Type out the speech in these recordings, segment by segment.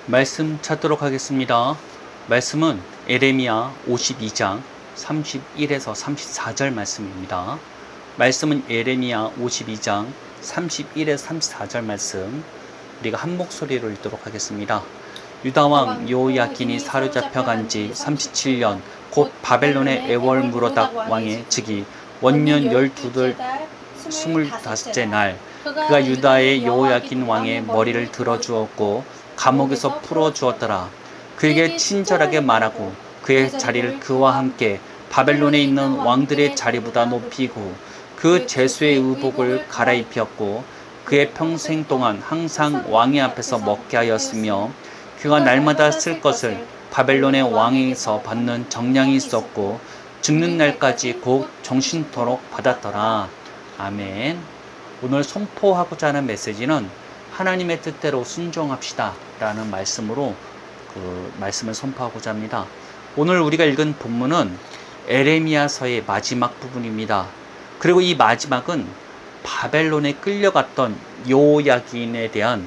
말씀 찾도록 하겠습니다. 말씀은 에레미야 52장 31에서 34절 말씀입니다. 말씀은 에레미야 52장 31에서 34절 말씀, 우리가 한 목소리로 읽도록 하겠습니다. 유다왕 여호야긴이 사로잡혀간 지 37년, 곧 바벨론의 에월무로닥 왕의 즉위 원년 12달 25째 날, 그가 유다의 여호야긴 왕의 머리를 들어주었고 감옥에서 풀어주었더라. 그에게 친절하게 말하고 그의 자리를 그와 함께 바벨론에 있는 왕들의 자리보다 높이고 그 제수의 의복을 갈아입혔고 그의 평생 동안 항상 왕의 앞에서 먹게 하였으며 그가 날마다 쓸 것을 바벨론의 왕에게서 받는 정량이 있었고 죽는 날까지 곧 정신토록 받았더라. 아멘. 오늘 선포하고자 하는 메시지는 하나님의 뜻대로 순종합시다 라는 말씀으로 말씀을 선포하고자 합니다. 오늘 우리가 읽은 본문은 에레미야서의 마지막 부분입니다. 그리고 이 마지막은 바벨론에 끌려갔던 여호야긴에 대한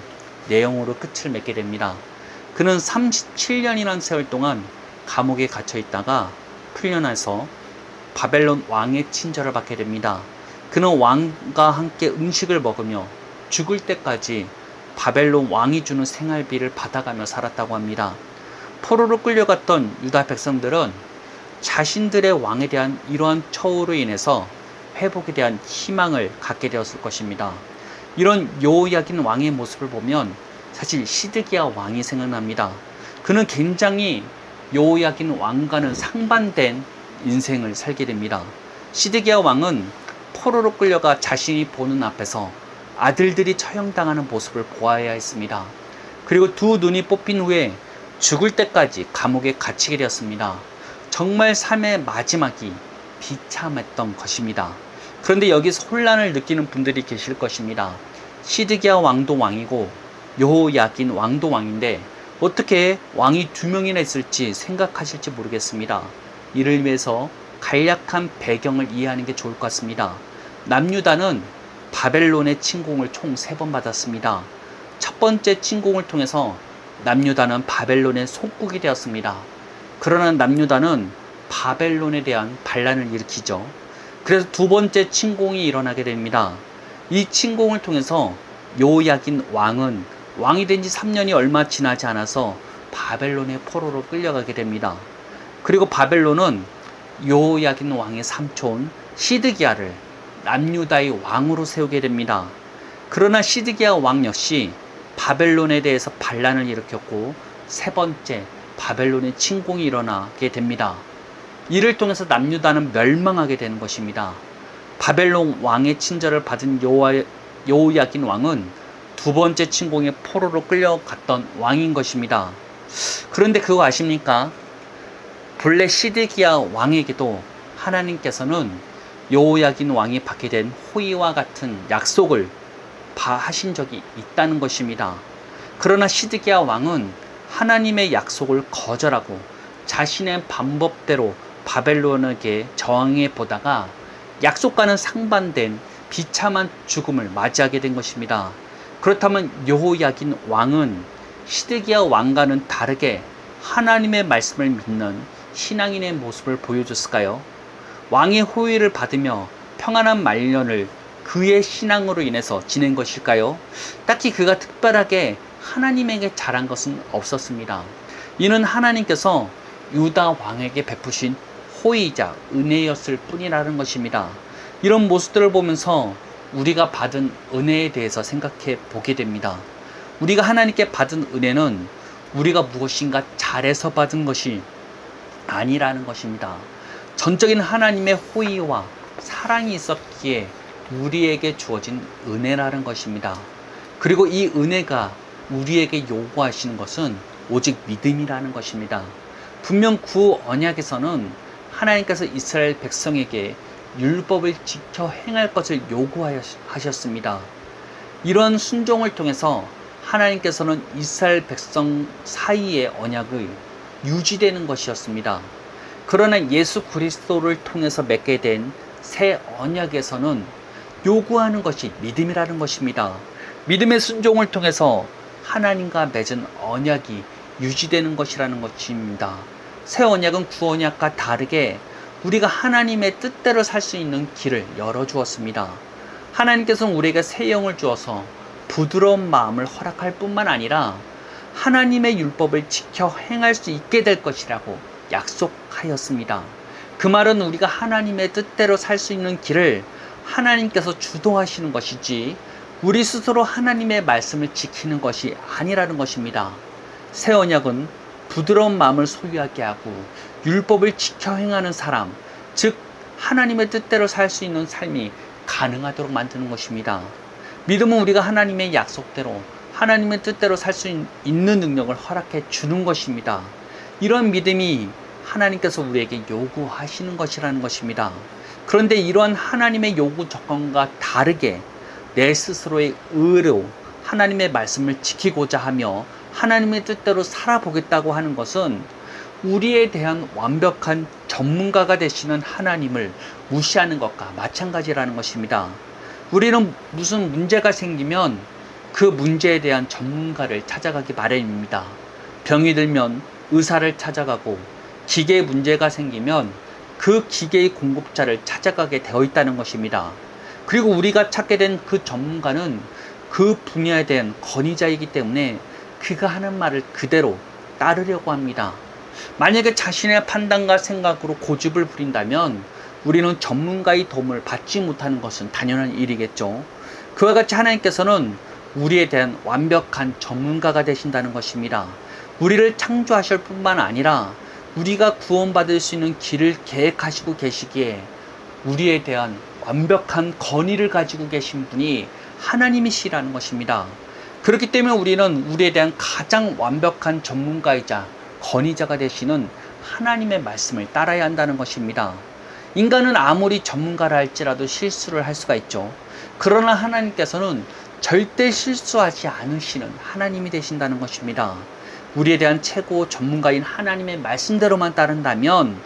내용으로 끝을 맺게 됩니다. 그는 37년이라는 세월 동안 감옥에 갇혀 있다가 풀려나서 바벨론 왕의 친절을 받게 됩니다. 그는 왕과 함께 음식을 먹으며 죽을 때까지 바벨론 왕이 주는 생활비를 받아가며 살았다고 합니다. 포로로 끌려갔던 유다 백성들은 자신들의 왕에 대한 이러한 처우로 인해서 회복에 대한 희망을 갖게 되었을 것입니다. 이런 여호야긴 왕의 모습을 보면 사실 시드기야 왕이 생각납니다. 그는 굉장히 여호야긴 왕과는 상반된 인생을 살게 됩니다. 시드기야 왕은 포로로 끌려가 자신이 보는 앞에서 아들들이 처형당하는 모습을 보아야 했습니다. 그리고 두 눈이 뽑힌 후에 죽을 때까지 감옥에 갇히게 되었습니다. 정말 삶의 마지막이 비참했던 것입니다. 그런데 여기서 혼란을 느끼는 분들이 계실 것입니다. 시드기야 왕도 왕이고 여호야긴 왕도 왕인데 어떻게 왕이 두 명이나 있을지 생각하실지 모르겠습니다. 이를 위해서 간략한 배경을 이해하는 게 좋을 것 같습니다. 남유다는 바벨론의 침공을 총 3번 받았습니다. 첫 번째 침공을 통해서 남유다는 바벨론의 속국이 되었습니다. 그러나 남유다는 바벨론에 대한 반란을 일으키죠. 그래서 두 번째 침공이 일어나게 됩니다. 이 침공을 통해서 여호야긴 왕은 왕이 된 지 3년이 얼마 지나지 않아서 바벨론의 포로로 끌려가게 됩니다. 그리고 바벨론은 여호야긴 왕의 삼촌 시드기야를 남유다의 왕으로 세우게 됩니다. 그러나 시드기야 왕 역시 바벨론에 대해서 반란을 일으켰고 세 번째 바벨론의 침공이 일어나게 됩니다. 이를 통해서 남유다는 멸망하게 되는 것입니다. 바벨론 왕의 친절을 받은 여호야긴 왕은 두 번째 침공의 포로로 끌려갔던 왕인 것입니다. 그런데 그거 아십니까? 본래 시드기야 왕에게도 하나님께서는 여호야긴 왕이 받게 된 호의와 같은 약속을 하신 적이 있다는 것입니다. 그러나 시드기야 왕은 하나님의 약속을 거절하고 자신의 방법대로 바벨론에게 저항해 보다가 약속과는 상반된 비참한 죽음을 맞이하게 된 것입니다. 그렇다면 여호야긴 왕은 시드기야 왕과는 다르게 하나님의 말씀을 믿는 신앙인의 모습을 보여줬을까요? 왕의 호의를 받으며 평안한 말년을 그의 신앙으로 인해서 지낸 것일까요? 딱히 그가 특별하게 하나님에게 잘한 것은 없었습니다. 이는 하나님께서 유다 왕에게 베푸신 호의이자 은혜였을 뿐이라는 것입니다. 이런 모습들을 보면서 우리가 받은 은혜에 대해서 생각해 보게 됩니다. 우리가 하나님께 받은 은혜는 우리가 무엇인가 잘해서 받은 것이 아니라는 것입니다. 전적인 하나님의 호의와 사랑이 있었기에 우리에게 주어진 은혜라는 것입니다. 그리고 이 은혜가 우리에게 요구하시는 것은 오직 믿음이라는 것입니다. 분명 구 언약에서는 하나님께서 이스라엘 백성에게 율법을 지켜 행할 것을 요구하셨습니다. 이런 순종을 통해서 하나님께서는 이스라엘 백성 사이의 언약을 유지되는 것이었습니다. 그러나 예수 그리스도를 통해서 맺게 된 새 언약에서는 요구하는 것이 믿음이라는 것입니다. 믿음의 순종을 통해서 하나님과 맺은 언약이 유지되는 것이라는 것입니다. 새 언약은 구 언약과 다르게 우리가 하나님의 뜻대로 살 수 있는 길을 열어주었습니다. 하나님께서는 우리에게 새 영을 주어서 부드러운 마음을 허락할 뿐만 아니라 하나님의 율법을 지켜 행할 수 있게 될 것이라고 약속하였습니다. 그 말은 우리가 하나님의 뜻대로 살 수 있는 길을 하나님께서 주도하시는 것이지 우리 스스로 하나님의 말씀을 지키는 것이 아니라는 것입니다. 새 언약은 부드러운 마음을 소유하게 하고 율법을 지켜 행하는 사람, 즉 하나님의 뜻대로 살 수 있는 삶이 가능하도록 만드는 것입니다. 믿음은 우리가 하나님의 약속대로 하나님의 뜻대로 살 수 있는 능력을 허락해 주는 것입니다. 이런 믿음이 하나님께서 우리에게 요구하시는 것이라는 것입니다. 그런데 이러한 하나님의 요구 조건과 다르게 내 스스로의 의로 하나님의 말씀을 지키고자 하며 하나님의 뜻대로 살아보겠다고 하는 것은 우리에 대한 완벽한 전문가가 되시는 하나님을 무시하는 것과 마찬가지라는 것입니다. 우리는 무슨 문제가 생기면 그 문제에 대한 전문가를 찾아가기 마련입니다. 병이 들면 의사를 찾아가고 기계에 문제가 생기면 그 기계의 공급자를 찾아가게 되어 있다는 것입니다. 그리고 우리가 찾게 된 그 전문가는 그 분야에 대한 권위자이기 때문에 그가 하는 말을 그대로 따르려고 합니다. 만약에 자신의 판단과 생각으로 고집을 부린다면 우리는 전문가의 도움을 받지 못하는 것은 당연한 일이겠죠. 그와 같이 하나님께서는 우리에 대한 완벽한 전문가가 되신다는 것입니다. 우리를 창조하실 뿐만 아니라 우리가 구원받을 수 있는 길을 계획하시고 계시기에 우리에 대한 완벽한 권위를 가지고 계신 분이 하나님이시라는 것입니다. 그렇기 때문에 우리는 우리에 대한 가장 완벽한 전문가이자 권위자가 되시는 하나님의 말씀을 따라야 한다는 것입니다. 인간은 아무리 전문가라 할지라도 실수를 할 수가 있죠. 그러나 하나님께서는 절대 실수하지 않으시는 하나님이 되신다는 것입니다. 우리에 대한 최고 전문가인 하나님의 말씀대로만 따른다면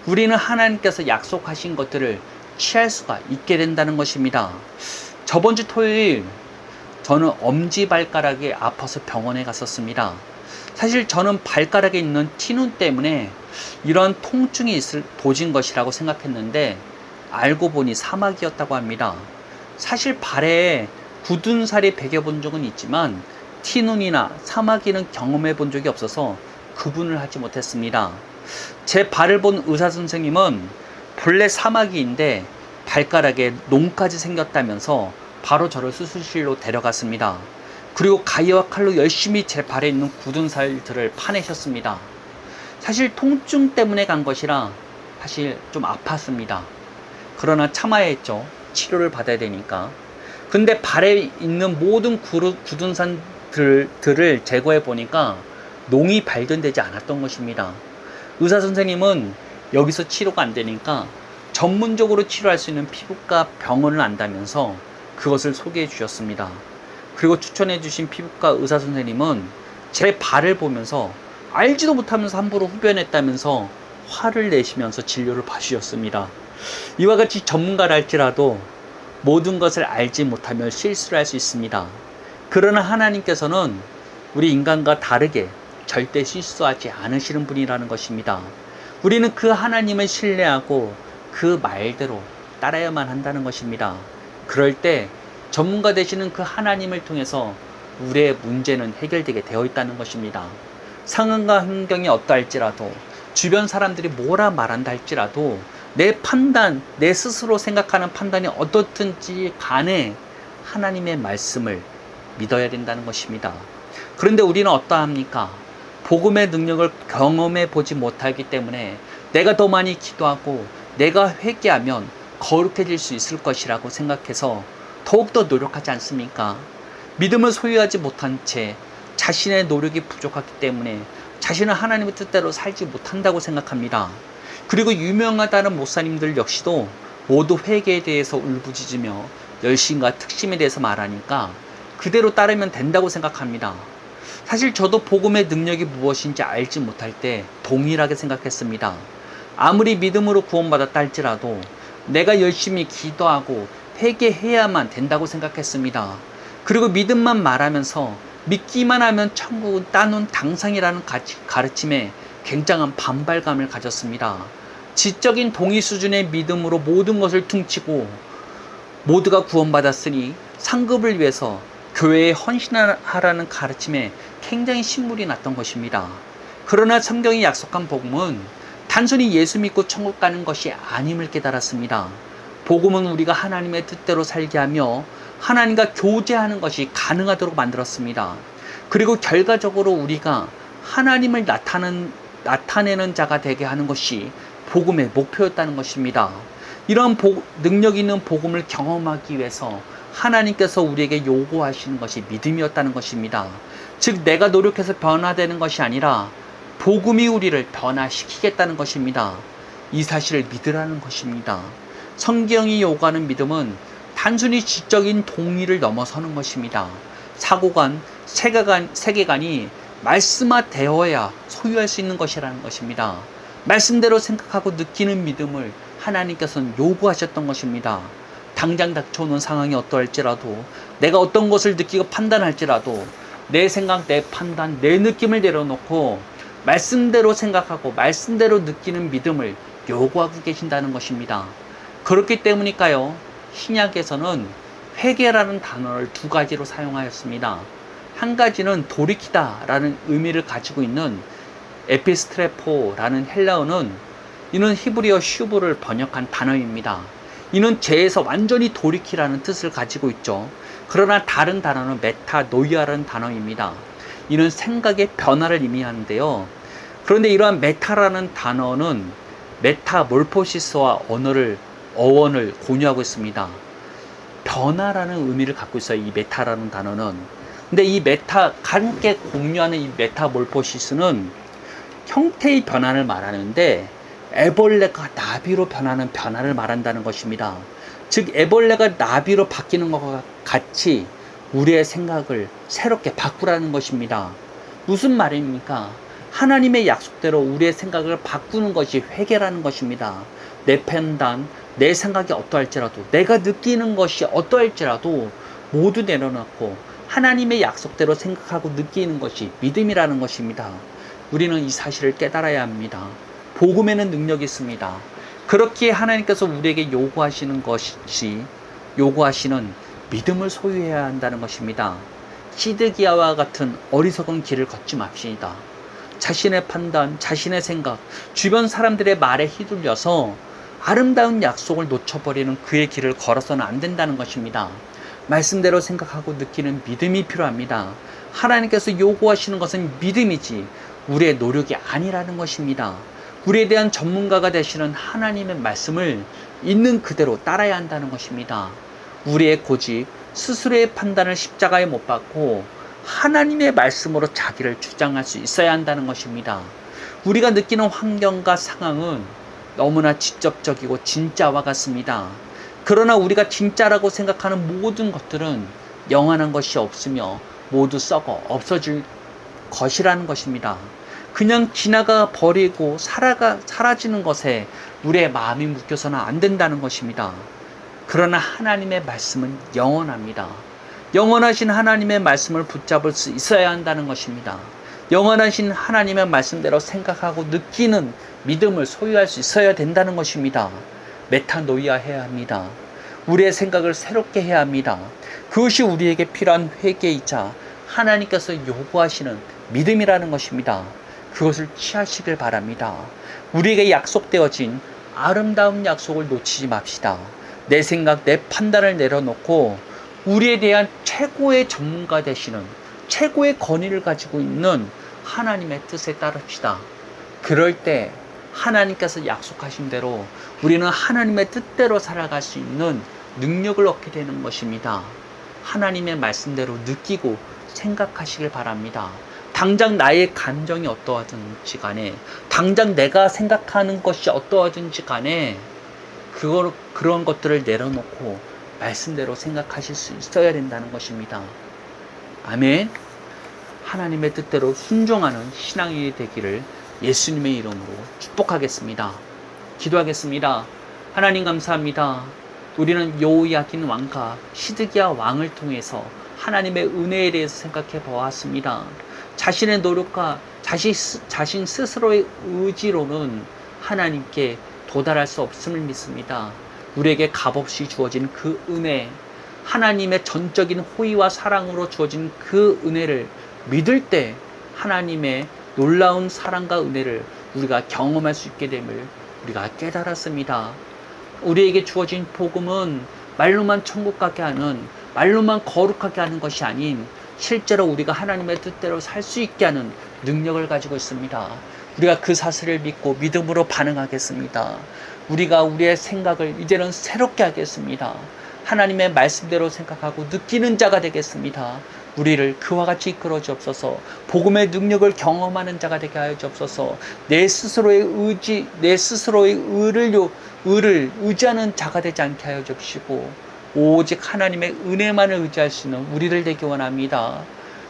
우리는 하나님께서 약속하신 것들을 취할 수가 있게 된다는 것입니다. 저번 주 토요일 저는 엄지발가락이 아파서 병원에 갔었습니다. 사실 저는 발가락에 있는 티눈 때문에 이런 통증이 도진 것이라고 생각했는데 알고 보니 사막이었다고 합니다. 사실 발에 굳은 살이 베겨본 적은 있지만 티눈이나 사마귀는 경험해 본 적이 없어서 구분을 하지 못했습니다. 제 발을 본 의사 선생님은 본래 사마귀인데 발가락에 놈까지 생겼다면서 바로 저를 수술실로 데려갔습니다. 그리고 가위와 칼로 열심히 제 발에 있는 굳은 살들을 파내셨습니다. 사실 통증 때문에 간 것이라 사실 좀 아팠습니다. 그러나 참아야 했죠. 치료를 받아야 되니까. 근데 발에 있는 모든 굳은 살들을 제거해 보니까 농이 발견되지 않았던 것입니다. 의사 선생님은 여기서 치료가 안 되니까 전문적으로 치료할 수 있는 피부과 병원을 안다면서 그것을 소개해 주셨습니다. 그리고 추천해 주신 피부과 의사 선생님은 제 발을 보면서 알지도 못하면서 함부로 흡연했다면서 화를 내시면서 진료를 봐주셨습니다. 이와 같이 전문가라 할지라도 모든 것을 알지 못하면 실수를 할 수 있습니다. 그러나 하나님께서는 우리 인간과 다르게 절대 실수하지 않으시는 분이라는 것입니다. 우리는 그 하나님을 신뢰하고 그 말대로 따라야만 한다는 것입니다. 그럴 때 전문가 되시는 그 하나님을 통해서 우리의 문제는 해결되게 되어 있다는 것입니다. 상황과 환경이 어떠할지라도 주변 사람들이 뭐라 말한다 할지라도 내 판단, 내 스스로 생각하는 판단이 어떻든지 간에 하나님의 말씀을 믿어야 된다는 것입니다. 그런데 우리는 어떠합니까? 복음의 능력을 경험해 보지 못하기 때문에 내가 더 많이 기도하고 내가 회개하면 거룩해질 수 있을 것이라고 생각해서 더욱더 노력하지 않습니까? 믿음을 소유하지 못한 채 자신의 노력이 부족하기 때문에 자신은 하나님의 뜻대로 살지 못한다고 생각합니다. 그리고 유명하다는 목사님들 역시도 모두 회개에 대해서 울부짖으며 열심과 특심에 대해서 말하니까 그대로 따르면 된다고 생각합니다. 사실 저도 복음의 능력이 무엇인지 알지 못할 때 동일하게 생각했습니다. 아무리 믿음으로 구원받았다 할지라도 내가 열심히 기도하고 회개해야만 된다고 생각했습니다. 그리고 믿음만 말하면서 믿기만 하면 천국은 따놓은 당상이라는 가르침에 굉장한 반발감을 가졌습니다. 지적인 동의 수준의 믿음으로 모든 것을 퉁치고 모두가 구원받았으니 상급을 위해서 교회에 헌신하라는 가르침에 굉장히 신물이 났던 것입니다. 그러나 성경이 약속한 복음은 단순히 예수 믿고 천국 가는 것이 아님을 깨달았습니다. 복음은 우리가 하나님의 뜻대로 살게 하며 하나님과 교제하는 것이 가능하도록 만들었습니다. 그리고 결과적으로 우리가 하나님을 나타내는 자가 되게 하는 것이 복음의 목표였다는 것입니다. 이런 능력 있는 복음을 경험하기 위해서 하나님께서 우리에게 요구하시는 것이 믿음이었다는 것입니다. 즉 내가 노력해서 변화되는 것이 아니라 복음이 우리를 변화시키겠다는 것입니다. 이 사실을 믿으라는 것입니다. 성경이 요구하는 믿음은 단순히 지적인 동의를 넘어서는 것입니다. 사고관, 세계관이 말씀화되어야 소유할 수 있는 것이라는 것입니다. 말씀대로 생각하고 느끼는 믿음을 하나님께서는 요구하셨던 것입니다. 당장 닥쳐오는 상황이 어떠할지라도 내가 어떤 것을 느끼고 판단할지라도 내 생각, 내 판단, 내 느낌을 내려놓고 말씀대로 생각하고 말씀대로 느끼는 믿음을 요구하고 계신다는 것입니다. 그렇기 때문일까요? 신약에서는 회개라는 단어를 두 가지로 사용하였습니다. 한 가지는 돌이키다 라는 의미를 가지고 있는 에피스트레포라는 헬라어는 이는 히브리어 슈브를 번역한 단어입니다. 이는 죄에서 완전히 돌이키라는 뜻을 가지고 있죠. 그러나 다른 단어는 메타노이아라는 단어입니다. 이는 생각의 변화를 의미하는데요. 그런데 이러한 메타라는 단어는 메타몰포시스와 어원을 공유하고 있습니다. 변화라는 의미를 갖고 있어요. 이 메타라는 단어는. 근데 이 함께 공유하는 이 메타몰포시스는 형태의 변화를 말하는데 애벌레가 나비로 변하는 변화를 말한다는 것입니다. 즉 애벌레가 나비로 바뀌는 것과 같이 우리의 생각을 새롭게 바꾸라는 것입니다. 무슨 말입니까? 하나님의 약속대로 우리의 생각을 바꾸는 것이 회개라는 것입니다. 내 판단, 내 생각이 어떠할지라도 내가 느끼는 것이 어떠할지라도 모두 내려놓고 하나님의 약속대로 생각하고 느끼는 것이 믿음이라는 것입니다. 우리는 이 사실을 깨달아야 합니다. 복음에는 능력이 있습니다. 그렇기에 하나님께서 우리에게 요구하시는 믿음을 소유해야 한다는 것입니다. 시드기야와 같은 어리석은 길을 걷지 맙시다. 자신의 판단, 자신의 생각, 주변 사람들의 말에 휘둘려서 아름다운 약속을 놓쳐버리는 그의 길을 걸어서는 안 된다는 것입니다. 말씀대로 생각하고 느끼는 믿음이 필요합니다. 하나님께서 요구하시는 것은 믿음이지 우리의 노력이 아니라는 것입니다. 우리에 대한 전문가가 되시는 하나님의 말씀을 있는 그대로 따라야 한다는 것입니다. 우리의 고집, 스스로의 판단을 십자가에 못 박고 하나님의 말씀으로 자기를 주장할 수 있어야 한다는 것입니다. 우리가 느끼는 환경과 상황은 너무나 직접적이고 진짜와 같습니다. 그러나 우리가 진짜라고 생각하는 모든 것들은 영원한 것이 없으며 모두 썩어 없어질 것이라는 것입니다. 그냥 지나가 버리고 사라지는 것에 우리의 마음이 묶여서는 안 된다는 것입니다. 그러나 하나님의 말씀은 영원합니다. 영원하신 하나님의 말씀을 붙잡을 수 있어야 한다는 것입니다. 영원하신 하나님의 말씀대로 생각하고 느끼는 믿음을 소유할 수 있어야 된다는 것입니다. 메타노이아 해야 합니다. 우리의 생각을 새롭게 해야 합니다. 그것이 우리에게 필요한 회개이자 하나님께서 요구하시는 믿음이라는 것입니다. 그것을 취하시길 바랍니다. 우리에게 약속되어진 아름다운 약속을 놓치지 맙시다. 내 생각, 내 판단을 내려놓고 우리에 대한 최고의 전문가 되시는 최고의 권위를 가지고 있는 하나님의 뜻에 따릅시다. 그럴 때 하나님께서 약속하신 대로 우리는 하나님의 뜻대로 살아갈 수 있는 능력을 얻게 되는 것입니다. 하나님의 말씀대로 느끼고 생각하시길 바랍니다. 당장 나의 감정이 어떠하든지 간에, 당장 내가 생각하는 것이 어떠하든지 간에 그런 것들을 내려놓고 말씀대로 생각하실 수 있어야 된다는 것입니다. 아멘. 하나님의 뜻대로 순종하는 신앙이 되기를 예수님의 이름으로 축복하겠습니다. 기도하겠습니다. 하나님 감사합니다. 우리는 여호야긴 왕과 시드기야 왕을 통해서 하나님의 은혜에 대해서 생각해 보았습니다. 자신의 노력과 자신 스스로의 의지로는 하나님께 도달할 수 없음을 믿습니다. 우리에게 값없이 주어진 그 은혜, 하나님의 전적인 호의와 사랑으로 주어진 그 은혜를 믿을 때 하나님의 놀라운 사랑과 은혜를 우리가 경험할 수 있게 됨을 우리가 깨달았습니다. 우리에게 주어진 복음은 말로만 천국 가게 하는, 말로만 거룩하게 하는 것이 아닌 실제로 우리가 하나님의 뜻대로 살 수 있게 하는 능력을 가지고 있습니다. 우리가 그 사실을 믿고 믿음으로 반응하겠습니다. 우리가 우리의 생각을 이제는 새롭게 하겠습니다. 하나님의 말씀대로 생각하고 느끼는 자가 되겠습니다. 우리를 그와 같이 이끌어 주옵소서. 복음의 능력을 경험하는 자가 되게 하여 주옵소서. 내 스스로의 의지, 내 스스로의 의를 의지하는 자가 되지 않게 하여 주시고 오직 하나님의 은혜만을 의지할 수 있는 우리를 되기 원합니다.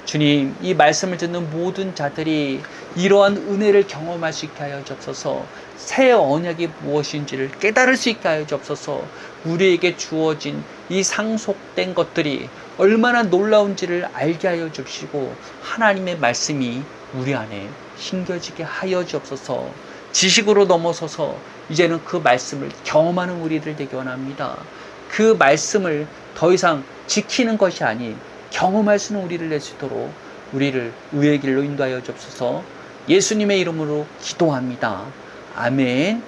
주님, 이 말씀을 듣는 모든 자들이 이러한 은혜를 경험할 수 있게 하여 주옵소서. 새 언약이 무엇인지를 깨달을 수 있게 하여 주옵소서. 우리에게 주어진 이 상속된 것들이 얼마나 놀라운지를 알게 하여 주시고 하나님의 말씀이 우리 안에 심겨지게 하여 주옵소서. 지식으로 넘어서서 이제는 그 말씀을 경험하는 우리들 되기 원합니다. 그 말씀을 더 이상 지키는 것이 아닌 경험할 수 있는 우리를 낼 수 있도록 우리를 의의 길로 인도하여 주옵소서. 예수님의 이름으로 기도합니다. 아멘.